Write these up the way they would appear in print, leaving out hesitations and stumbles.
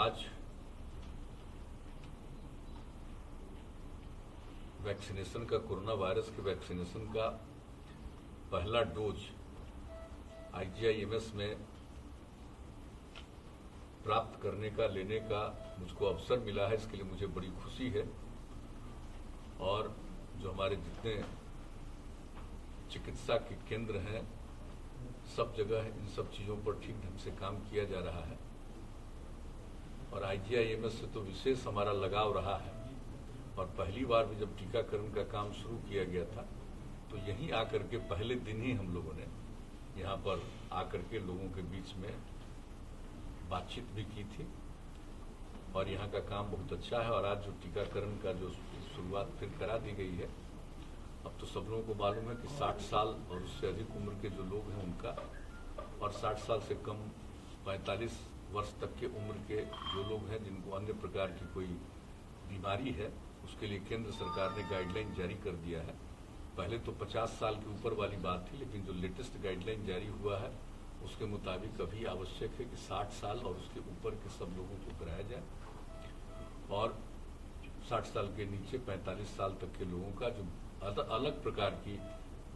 आज वैक्सीनेशन का, corona virus के वैक्सीनेशन का पहला डोज IGIMS में प्राप्त करने का, लेने का मुझको अवसर मिला है। इसके लिए मुझे बड़ी खुशी है। और जो हमारे जितने चिकित्सा के केंद्र हैं, सब जगह इन सब चीज़ों पर ठीक ढंग से काम किया जा रहा है। और IGIMS से तो विशेष हमारा लगाव रहा है। और पहली बार भी जब टीकाकरण का काम शुरू किया गया था तो यहीं आकर के पहले दिन ही हम लोगों ने यहाँ पर आकर के लोगों के बीच में बातचीत भी की थी। और यहाँ का काम बहुत अच्छा है। और आज जो टीकाकरण का जो शुरुआत फिर करा दी गई है, अब तो सब लोगों को मालूम है कि 60 साल और उससे अधिक उम्र के जो लोग हैं उनका, और 60 साल से कम 45 वर्ष तक के उम्र के जो लोग हैं जिनको अन्य प्रकार की कोई बीमारी है, उसके लिए केंद्र सरकार ने गाइडलाइन जारी कर दिया है। पहले तो 50 साल के ऊपर वाली बात थी, लेकिन जो लेटेस्ट गाइडलाइन जारी हुआ है उसके मुताबिक अभी आवश्यक है कि 60 साल और उसके ऊपर के सब लोगों को कराया जाए। और 60 साल के नीचे 45 साल तक के लोगों का जो अलग प्रकार की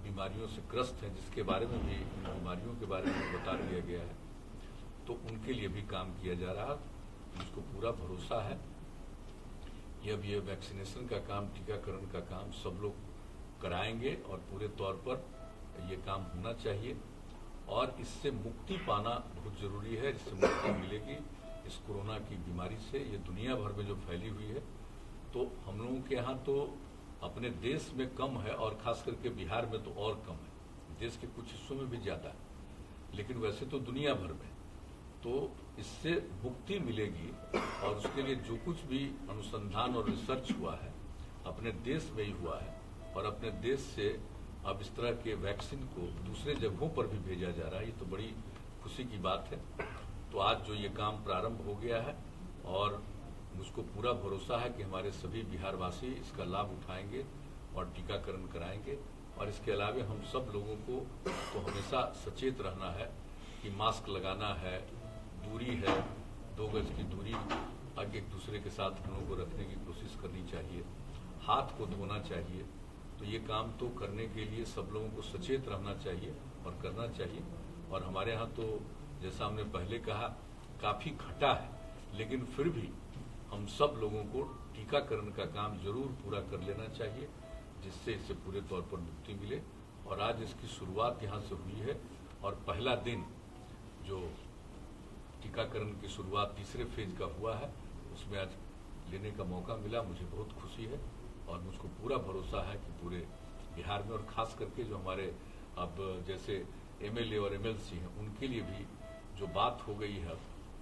बीमारियों से ग्रस्त हैं, जिसके बारे में भी, इन बीमारियों के बारे में बता दिया गया है, तो उनके लिए भी काम किया जा रहा है। मुझको पूरा भरोसा है कि अब ये वैक्सीनेशन का काम, टीकाकरण का काम सब लोग कराएंगे और पूरे तौर पर ये काम होना चाहिए। और इससे मुक्ति पाना बहुत जरूरी है। इससे मुक्ति मिलेगी इस कोरोना की बीमारी से। ये दुनिया भर में जो फैली हुई है, तो हम लोगों के यहाँ तो अपने देश में कम है और खास करके बिहार में तो और कम है। देश के कुछ हिस्सों में भी ज्यादा है, लेकिन वैसे तो दुनिया भर में। तो इससे मुक्ति मिलेगी और उसके लिए जो कुछ भी अनुसंधान और रिसर्च हुआ है अपने देश में ही हुआ है। और अपने देश से अब इस तरह के वैक्सीन को दूसरे जगहों पर भी भेजा जा रहा है। ये तो बड़ी खुशी की बात है। तो आज जो ये काम प्रारंभ हो गया है और मुझको पूरा भरोसा है कि हमारे सभी बिहारवासी इसका लाभ उठाएंगे और टीकाकरण कराएंगे। और इसके अलावा हम सब लोगों को तो हमेशा सचेत रहना है कि मास्क लगाना है, दूरी है, 2 गज की दूरी एक दूसरे के साथ हम लोगों को रखने की कोशिश करनी चाहिए, हाथ को धोना चाहिए। तो ये काम तो करने के लिए सब लोगों को सचेत रहना चाहिए और करना चाहिए। और हमारे यहाँ तो जैसा हमने पहले कहा, काफी घटा है, लेकिन फिर भी हम सब लोगों को टीकाकरण का काम जरूर पूरा कर लेना चाहिए, जिससे इससे पूरे तौर पर मुक्ति मिले। और आज इसकी शुरुआत यहाँ से हुई है और पहला दिन जो टीकाकरण की शुरुआत तीसरे फेज का हुआ है, उसमें आज लेने का मौका मिला। मुझे बहुत खुशी है और मुझको पूरा भरोसा है कि पूरे बिहार में, और खास करके जो हमारे अब जैसे MLA और MLC हैं, उनके लिए भी जो बात हो गई है,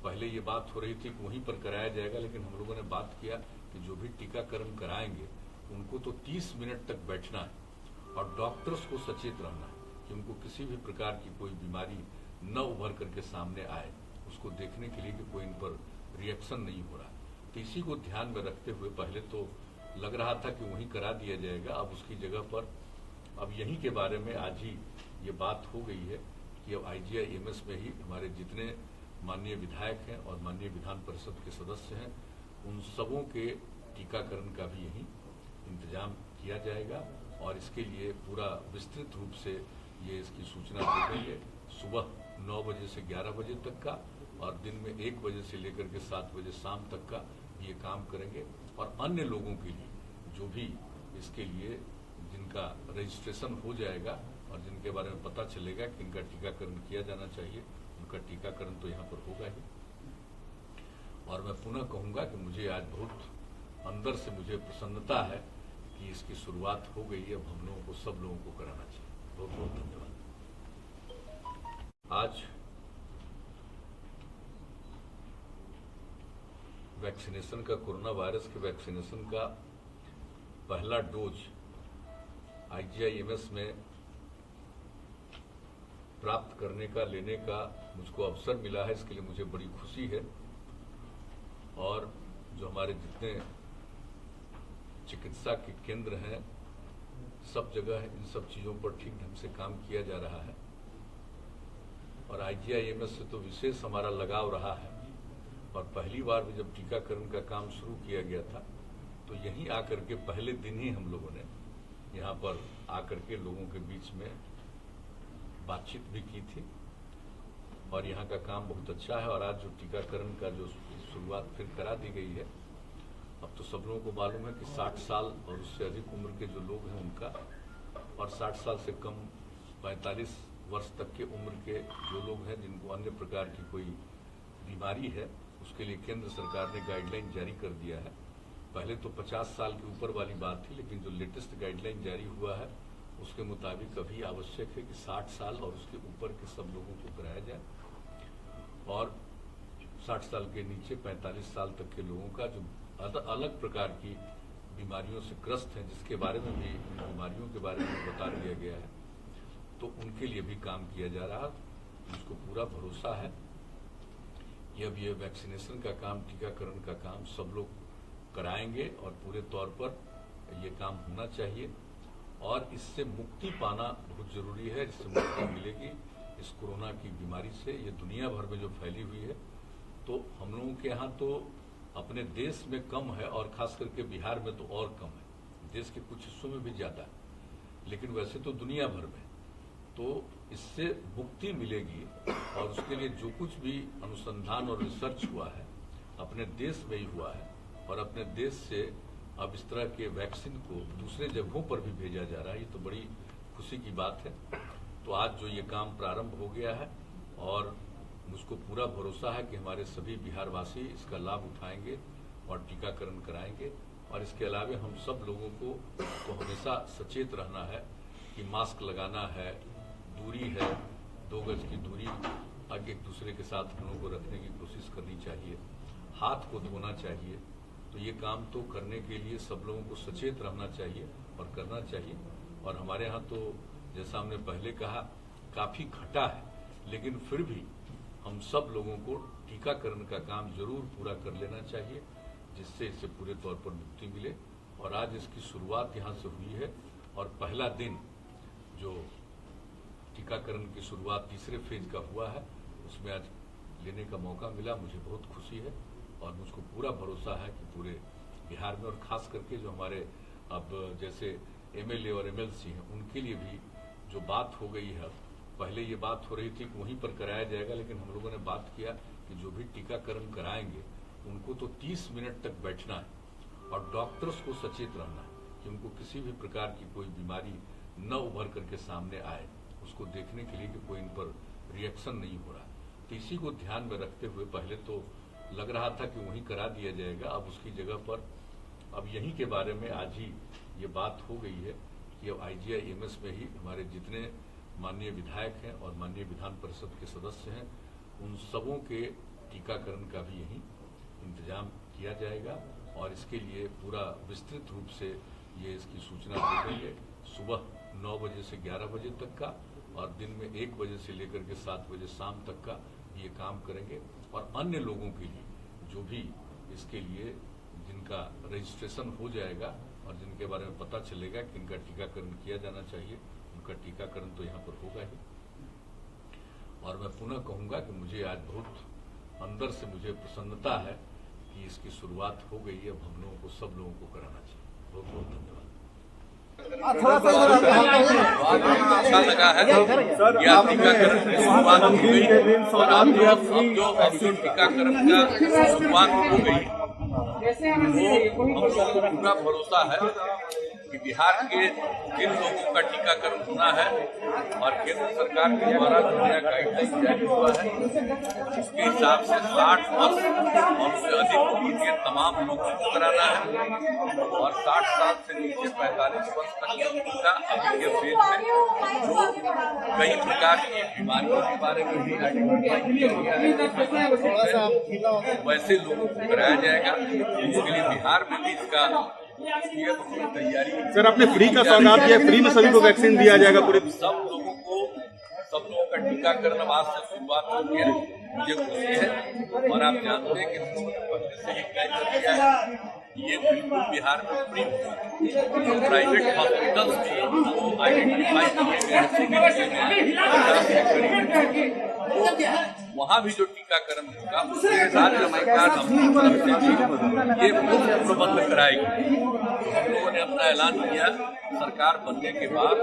पहले ये बात हो रही थी कि वहीं पर कराया जाएगा, लेकिन हम लोगों ने बात किया कि जो भी टीकाकरण कराएंगे उनको तो 30 मिनट तक बैठना है और डॉक्टर्स को सचेत रहना है कि उनको किसी भी प्रकार की कोई बीमारी न उभर करके सामने आए, उसको देखने के लिए कि कोई इन पर रिएक्शन नहीं हो रहा। तो इसी को ध्यान में रखते हुए पहले तो लग रहा था कि वहीं करा दिया जाएगा, अब उसकी जगह पर अब यहीं के बारे में आज ही ये बात हो गई है कि अब IGIMS में ही हमारे जितने माननीय विधायक हैं और माननीय विधान परिषद के सदस्य हैं, उन सबों के टीकाकरण का भी यहीं इंतजाम किया जाएगा। और इसके लिए पूरा विस्तृत रूप से ये इसकी सूचना दी गई है। सुबह 9 बजे से 11 बजे तक का और दिन में 1 बजे से लेकर के 7 बजे शाम तक का ये काम करेंगे। और अन्य लोगों के लिए जो भी इसके लिए जिनका रजिस्ट्रेशन हो जाएगा और जिनके बारे में पता चलेगा कि इनका टीकाकरण किया जाना चाहिए, उनका टीकाकरण तो यहाँ पर होगा ही। और मैं पुनः कहूँगा कि मुझे आज बहुत अंदर से मुझे प्रसन्नता है कि इसकी शुरुआत हो गई है। अब हम लोगों को, सब लोगों को कराना चाहिए। बहुत बहुत धन्यवाद। आज वैक्सीनेशन का, कोरोना वायरस के वैक्सीनेशन का पहला डोज IGIMS में प्राप्त करने का, लेने का मुझको अवसर मिला है। इसके लिए मुझे बड़ी खुशी है। और जो हमारे जितने चिकित्सा के केंद्र हैं, सब जगह इन सब चीज़ों पर ठीक ढंग से काम किया जा रहा है। और IGIMS से तो विशेष हमारा लगाव रहा है। और पहली बार जब टीकाकरण का काम शुरू किया गया था तो यहीं आकर के पहले दिन ही हम लोगों ने यहाँ पर आकर के लोगों के बीच में बातचीत भी की थी और यहाँ का काम बहुत अच्छा है। और आज जो टीकाकरण का जो शुरुआत फिर करा दी गई है, अब तो सब लोगों को मालूम है कि 60 साल और उससे अधिक उम्र के जो लोग हैं उनका, और 60 साल से कम 45 वर्ष तक के उम्र के जो लोग हैं जिनको अन्य प्रकार की कोई बीमारी है, उसके लिए केंद्र सरकार ने गाइडलाइन जारी कर दिया है। पहले तो 50 साल के ऊपर वाली बात थी, लेकिन जो लेटेस्ट गाइडलाइन जारी हुआ है उसके मुताबिक अभी आवश्यक है कि 60 साल और उसके ऊपर के सब लोगों को कराया जाए, और 60 साल के नीचे 45 साल तक के लोगों का जो अलग प्रकार की बीमारियों से ग्रस्त हैं, जिसके बारे में भी बीमारियों के बारे में बता दिया गया है, तो उनके लिए भी काम किया जा रहा है। जिसको पूरा भरोसा है कि अब ये वैक्सीनेशन का काम, टीकाकरण का काम सब लोग कराएंगे और पूरे तौर पर ये काम होना चाहिए। और इससे मुक्ति पाना बहुत जरूरी है, जिससे मुक्ति मिलेगी इस कोरोना की बीमारी से। ये दुनिया भर में जो फैली हुई है, तो हम लोगों के यहाँ तो अपने देश में कम है और खास करके बिहार में तो और कम है, देश के कुछ हिस्सों में भी ज्यादा है, लेकिन वैसे तो दुनिया भर में। तो इससे मुक्ति मिलेगी और उसके लिए जो कुछ भी अनुसंधान और रिसर्च हुआ है अपने देश में ही हुआ है, और अपने देश से अब इस तरह के वैक्सीन को दूसरे जगहों पर भी भेजा जा रहा है। ये तो बड़ी खुशी की बात है। तो आज जो ये काम प्रारंभ हो गया है और मुझको पूरा भरोसा है कि हमारे सभी बिहारवासी इसका लाभ उठाएंगे और टीकाकरण कराएंगे। और इसके अलावा हम सब लोगों को तो हमेशा सचेत रहना है कि मास्क लगाना है, दूरी है, 2 गज की दूरी आगे एक दूसरे के साथ हम लोगों को रखने की कोशिश करनी चाहिए, हाथ को धोना चाहिए। तो ये काम तो करने के लिए सब लोगों को सचेत रहना चाहिए और करना चाहिए। और हमारे यहाँ तो जैसा हमने पहले कहा काफी घटा है, लेकिन फिर भी हम सब लोगों को टीकाकरण का काम जरूर पूरा कर लेना चाहिए, जिससे इससे पूरे तौर पर मुक्ति मिले। और आज इसकी शुरुआत यहाँ से हुई है और पहला दिन जो टीकाकरण की शुरुआत तीसरे फेज का हुआ है उसमें आज लेने का मौका मिला। मुझे बहुत खुशी है और मुझको पूरा भरोसा है कि पूरे बिहार में और खास करके जो हमारे अब जैसे एमएलए और एमएलसी हैं उनके लिए भी जो बात हो गई है, पहले ये बात हो रही थी कि वहीं पर कराया जाएगा, लेकिन हम लोगों ने बात किया कि जो भी टीकाकरण कराएंगे उनको तो 30 मिनट तक बैठना है और डॉक्टर्स को सचेत रहना है कि उनको किसी भी प्रकार की कोई बीमारी न उभर करके सामने आए, उसको देखने के लिए कि कोई इन पर रिएक्शन नहीं हो रहा। तो इसी को ध्यान में रखते हुए पहले तो लग रहा था कि वहीं करा दिया जाएगा, अब उसकी जगह पर अब यहीं के बारे में आज ही ये बात हो गई है कि अब IGI-MS में ही हमारे जितने माननीय विधायक हैं और माननीय विधान परिषद के सदस्य हैं उन सबों के टीकाकरण का भी यहीं इंतजाम किया जाएगा। और इसके लिए पूरा विस्तृत रूप से ये इसकी सूचना दे देंगे, सुबह 9 बजे से 11 बजे तक का और दिन में 1 बजे से लेकर के 7 बजे शाम तक का ये काम करेंगे। और अन्य लोगों के लिए जो भी इसके लिए जिनका रजिस्ट्रेशन हो जाएगा और जिनके बारे में पता चलेगा कि इनका टीकाकरण किया जाना चाहिए, उनका टीकाकरण तो यहाँ पर होगा ही। और मैं पुनः कहूंगा कि मुझे आज बहुत अंदर से मुझे प्रसन्नता है कि इसकी शुरुआत हो गई है। अब हम लोगों को सब लोगों को कराना चाहिए। बहुत बहुत धन्यवाद। अच्छा लगा है या टीकाकरण की शुरुआत हो गई और अब जो टीकाकरण का शुरुआत हो गई वो हम सबको पूरा भरोसा है कि बिहार के जिन लोगों का टीकाकरण होना है और केंद्र सरकार के द्वारा जो नया गाइडलाइन जारी हुआ है उसके हिसाब से 60 वर्ष और उससे अधिक उम्र के तमाम लोगों को कराना है और 60 साल से नीचे 45 वर्ष तक के टीका अभी के फेज में जो कई प्रकार की बीमारियों के बारे में भी आइडेंटिफाई किया गया है वैसे लोगों को कराया जाएगा। इसके लिए बिहार में भी इसका तैयारी। सर आपने फ्री का सौगात दिया, फ्री में सभी को वैक्सीन दिया जाएगा पूरे सब लोगों का टीकाकरण आज से शुरुआत हो गया। मुझे खुशी है और आप जानते हैं कि पहले से ही तय कर दिया है ये बिल्कुल बिहार में फ्री जो प्राइवेट हॉस्पिटल्स भी आइडेंटिफाई किए गए हैं वहाँ भी जो टीकाकरण होगा उसके राज्य सरकार अपनी तरफ से ये मुफ्त प्रबंध कराएगी। तो हम लोगों ने अपना ऐलान किया, सरकार बनने के बाद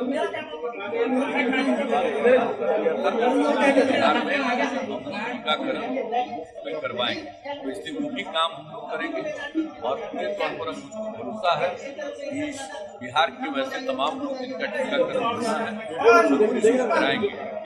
बिहार में हम टीकाकरण में करवाएंगे। तो इसलिए वो भी काम हम लोग करेंगे और पूरे तौर पर मुझको भरोसा है कि बिहार के वैसे तमाम लोग जिनका टीकाकरण होना है वो इसको कराएंगे।